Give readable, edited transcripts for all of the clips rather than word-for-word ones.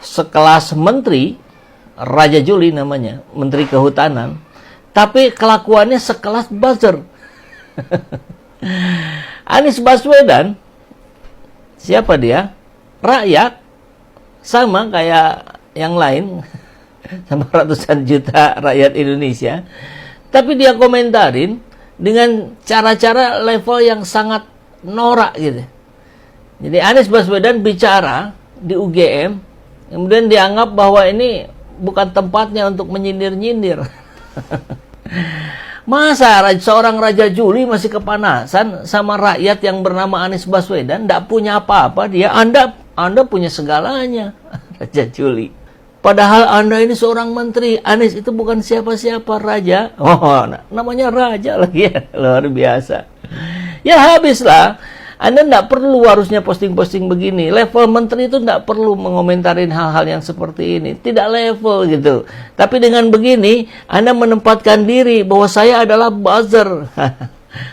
sekelas menteri, Raja Juli namanya, Menteri Kehutanan, tapi kelakuannya sekelas buzzer. Anies Baswedan, siapa dia? Rakyat, sama kayak yang lain, sama ratusan juta rakyat Indonesia, tapi dia komentarin dengan cara-cara level yang sangat norak gitu. Jadi Anies Baswedan bicara di UGM, kemudian dianggap bahwa ini bukan tempatnya untuk menyindir-nyindir. Masa seorang Raja Juli masih kepanasan sama rakyat yang bernama Anies Baswedan, tidak punya apa-apa dia, Anda punya segalanya, Raja Juli. Padahal Anda ini seorang menteri, Anies itu bukan siapa-siapa raja. Oh, namanya raja lagi ya, luar biasa. Ya habislah. Anda tidak perlu harusnya posting-posting begini. Level menteri itu tidak perlu mengomentarin hal-hal yang seperti ini. Tidak level gitu. Tapi dengan begini, Anda menempatkan diri bahwa saya adalah buzzer.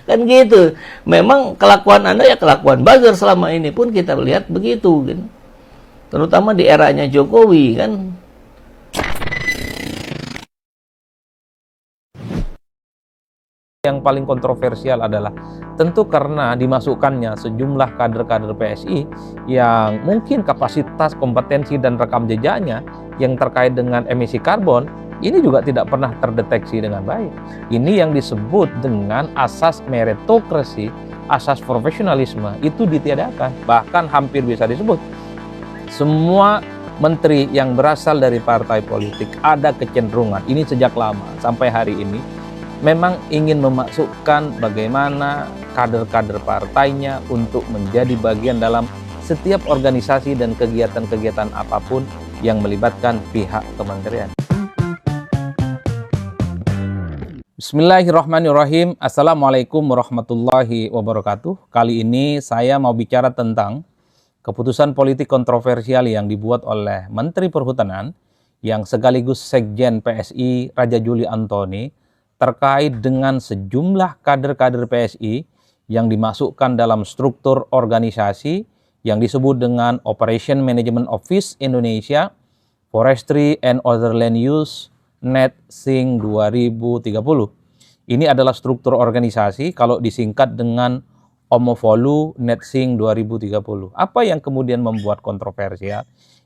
Kan gitu. Memang kelakuan Anda ya kelakuan buzzer selama ini pun kita lihat begitu. Kan? Terutama di eranya Jokowi kan. Yang paling kontroversial adalah tentu karena dimasukkannya sejumlah kader-kader PSI yang mungkin kapasitas, kompetensi, dan rekam jejaknya yang terkait dengan emisi karbon ini juga tidak pernah terdeteksi dengan baik. Ini yang disebut dengan asas meritokrasi, asas profesionalisme itu ditiadakan. Bahkan hampir bisa disebut semua menteri yang berasal dari partai politik ada kecenderungan, ini sejak lama sampai hari ini, memang ingin memasukkan bagaimana kader-kader partainya untuk menjadi bagian dalam setiap organisasi dan kegiatan-kegiatan apapun yang melibatkan pihak kementerian. Bismillahirrahmanirrahim. Assalamualaikum warahmatullahi wabarakatuh. Kali ini saya mau bicara tentang keputusan politik kontroversial yang dibuat oleh Menteri Perhutanan yang sekaligus Sekjen PSI Raja Juli Antoni terkait dengan sejumlah kader-kader PSI yang dimasukkan dalam struktur organisasi yang disebut dengan Operation Management Office Indonesia, Forestry and Other Land Use, NET-SING 2030. Ini adalah struktur organisasi kalau disingkat dengan Omofolu NET-SING 2030. Apa yang kemudian membuat kontroversial?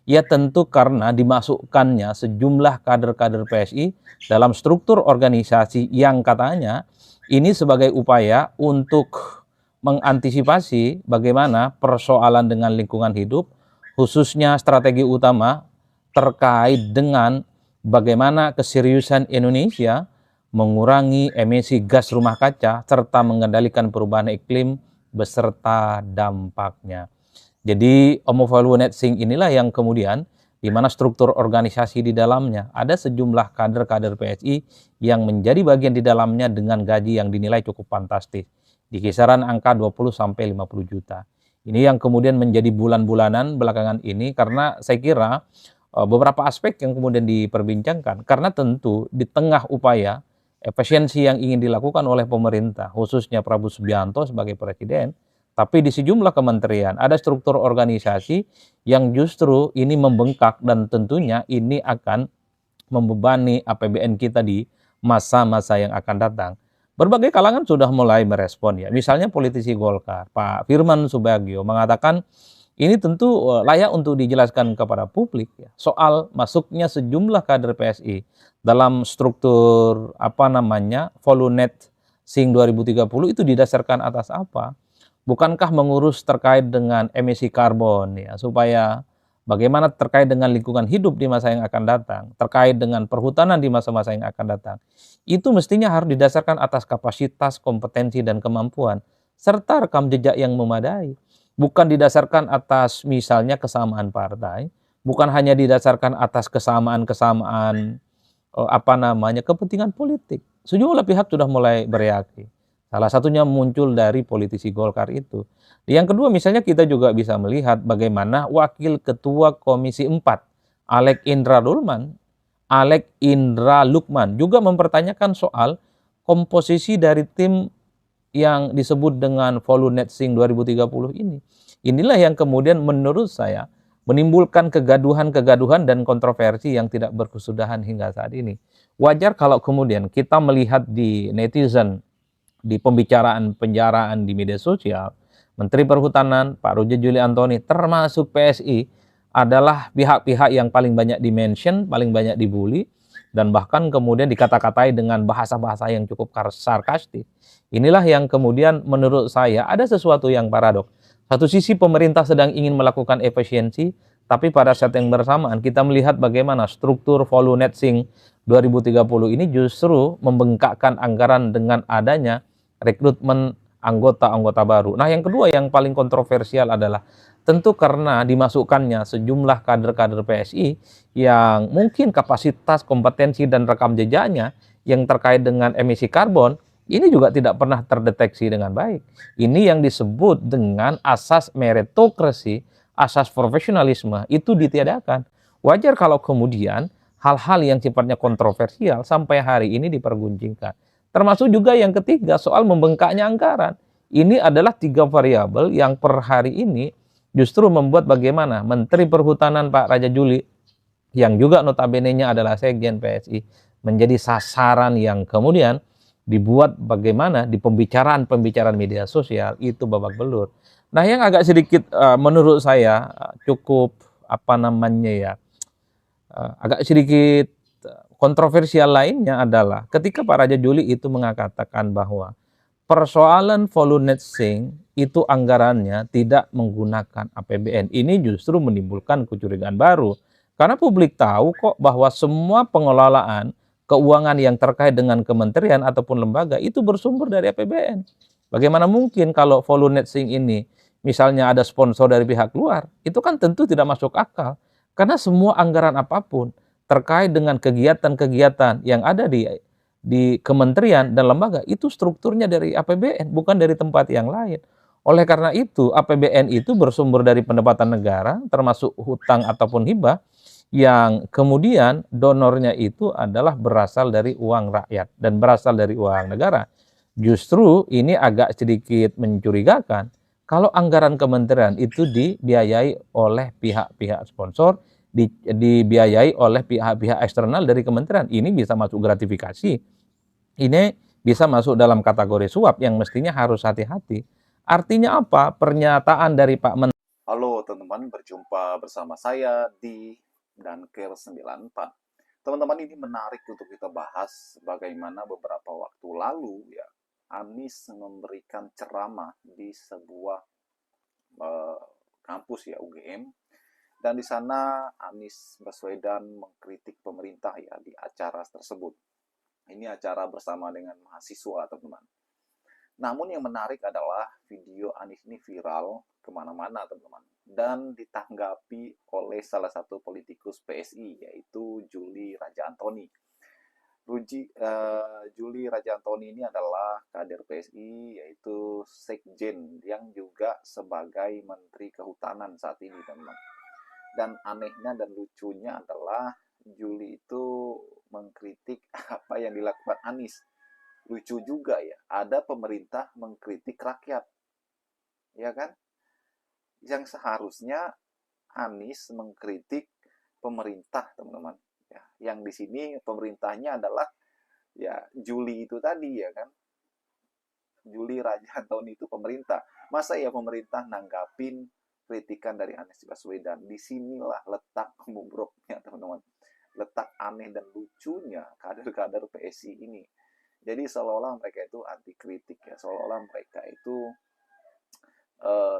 Ya tentu karena dimasukkannya sejumlah kader-kader PSI dalam struktur organisasi yang katanya ini sebagai upaya untuk mengantisipasi bagaimana persoalan dengan lingkungan hidup, khususnya strategi utama terkait dengan bagaimana keseriusan Indonesia mengurangi emisi gas rumah kaca serta mengendalikan perubahan iklim beserta dampaknya. Jadi Omofolu NET-SING inilah yang kemudian di mana struktur organisasi di dalamnya ada sejumlah kader-kader PSI yang menjadi bagian di dalamnya dengan gaji yang dinilai cukup fantastis di kisaran angka 20 sampai 50 juta. Ini yang kemudian menjadi bulan-bulanan belakangan ini karena saya kira beberapa aspek yang kemudian diperbincangkan karena tentu di tengah upaya efisiensi yang ingin dilakukan oleh pemerintah khususnya Prabowo Subianto sebagai presiden. Tapi di sejumlah kementerian ada struktur organisasi yang justru ini membengkak dan tentunya ini akan membebani APBN kita di masa-masa yang akan datang. Berbagai kalangan sudah mulai merespon ya. Misalnya politisi Golkar, Pak Firman Subagio mengatakan ini tentu layak untuk dijelaskan kepada publik ya. Soal masuknya sejumlah kader PSI dalam struktur Volunet SING 2030 itu didasarkan atas apa? Bukankah mengurus terkait dengan emisi karbon ya supaya bagaimana terkait dengan lingkungan hidup di masa yang akan datang, terkait dengan perhutanan di masa-masa yang akan datang. Itu mestinya harus didasarkan atas kapasitas, kompetensi dan kemampuan serta rekam jejak yang memadai. Bukan didasarkan atas misalnya kesamaan partai, bukan hanya didasarkan atas kesamaan-kesamaan kepentingan politik. Sejumlah pihak sudah mulai bereaksi. Salah satunya muncul dari politisi Golkar itu. Yang kedua misalnya kita juga bisa melihat bagaimana Wakil Ketua Komisi 4 Alek Indra Lukman juga mempertanyakan soal komposisi dari tim yang disebut dengan Volunet SING 2030 ini. Inilah yang kemudian menurut saya menimbulkan kegaduhan-kegaduhan dan kontroversi yang tidak berkesudahan hingga saat ini. Wajar kalau kemudian kita melihat di netizen, di pembicaraan penjaraan di media sosial, Menteri Perhutanan Pak Roger Juli Antoni termasuk PSI adalah pihak-pihak yang paling banyak dimention, paling banyak dibully, dan bahkan kemudian dikata-katai dengan bahasa-bahasa yang cukup sarkastik. Inilah yang kemudian menurut saya ada sesuatu yang paradok. Satu sisi pemerintah sedang ingin melakukan efisiensi, tapi pada saat yang bersamaan kita melihat bagaimana struktur Volunet-Sync 2030 ini justru membengkakkan anggaran dengan adanya rekrutmen anggota-anggota baru. Nah, yang kedua yang paling kontroversial adalah tentu karena dimasukkannya sejumlah kader-kader PSI yang mungkin kapasitas, kompetensi, dan rekam jejaknya yang terkait dengan emisi karbon ini juga tidak pernah terdeteksi dengan baik. Ini yang disebut dengan asas meritokrasi, asas profesionalisme itu ditiadakan. Wajar kalau kemudian hal-hal yang sifatnya kontroversial sampai hari ini diperguncingkan. Termasuk juga yang ketiga soal membengkaknya anggaran. Ini adalah 3 variabel yang per hari ini justru membuat bagaimana Menteri Perhutanan Pak Raja Juli yang juga notabene-nya adalah Sekjen PSI menjadi sasaran yang kemudian dibuat bagaimana di pembicaraan-pembicaraan media sosial itu babak belur. Nah, yang agak sedikit menurut saya cukup agak sedikit kontroversial lainnya adalah ketika Pak Raja Juli itu mengatakan bahwa persoalan Volunet-Sync itu anggarannya tidak menggunakan APBN. Ini justru menimbulkan kecurigaan baru. Karena publik tahu kok bahwa semua pengelolaan keuangan yang terkait dengan kementerian ataupun lembaga itu bersumber dari APBN. Bagaimana mungkin kalau Volunet-Sync ini misalnya ada sponsor dari pihak luar, itu kan tentu tidak masuk akal. Karena semua anggaran apapun terkait dengan kegiatan-kegiatan yang ada di kementerian dan lembaga itu strukturnya dari APBN, bukan dari tempat yang lain. Oleh karena itu, APBN itu bersumber dari pendapatan negara, termasuk hutang ataupun hibah, yang kemudian donornya itu adalah berasal dari uang rakyat dan berasal dari uang negara. Justru ini agak sedikit mencurigakan kalau anggaran kementerian itu dibiayai oleh pihak-pihak sponsor, dibiayai oleh pihak-pihak eksternal dari kementerian. Ini bisa masuk gratifikasi. Ini bisa masuk dalam kategori suap yang mestinya harus hati-hati. Artinya apa? Pernyataan dari Pak Menteri. Halo teman-teman, berjumpa bersama saya di Danker 94. Teman-teman, ini menarik untuk kita bahas bagaimana beberapa waktu lalu ya Anies memberikan ceramah di sebuah kampus ya UGM, dan di sana Anies Baswedan mengkritik pemerintah ya di acara tersebut. Ini acara bersama dengan mahasiswa, teman-teman. Namun yang menarik adalah video Anies ini viral kemana-mana, teman-teman, dan ditanggapi oleh salah satu politikus PSI, yaitu Juli Raja Antoni. Juli Raja Antoni ini adalah kader PSI, yaitu Sekjen, yang juga sebagai Menteri Kehutanan saat ini, teman-teman. Dan anehnya dan lucunya adalah Juli itu mengkritik apa yang dilakukan Anies. Lucu juga ya, ada pemerintah mengkritik rakyat, ya kan? Yang seharusnya Anies mengkritik pemerintah, teman-teman. Ya, yang di sini pemerintahnya adalah ya Juli itu tadi, ya kan? Juli Raja Antoni itu pemerintah. Masa ya pemerintah nanggapin kritikan dari Anies Baswedan? Disinilah letak bobroknya, teman-teman. Letak aneh dan lucunya kader-kader PSI ini. Jadi seolah-olah mereka itu anti kritik ya, seolah-olah mereka itu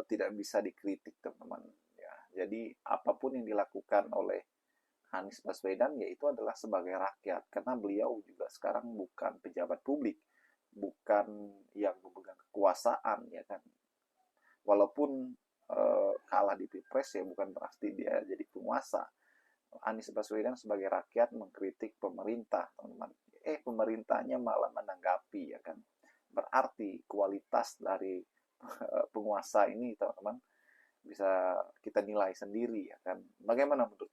tidak bisa dikritik, teman-teman. Ya, jadi apapun yang dilakukan oleh Anies Baswedan ya itu adalah sebagai rakyat, karena beliau juga sekarang bukan pejabat publik, bukan yang memegang kekuasaan, ya kan. Walaupun kalah di Pilpres ya bukan berarti dia jadi penguasa. Anies Baswedan sebagai rakyat mengkritik pemerintah, teman-teman. Pemerintahnya malah menanggapi, ya kan. Berarti kualitas dari penguasa ini, teman-teman, bisa kita nilai sendiri, ya kan. Bagaimana menurut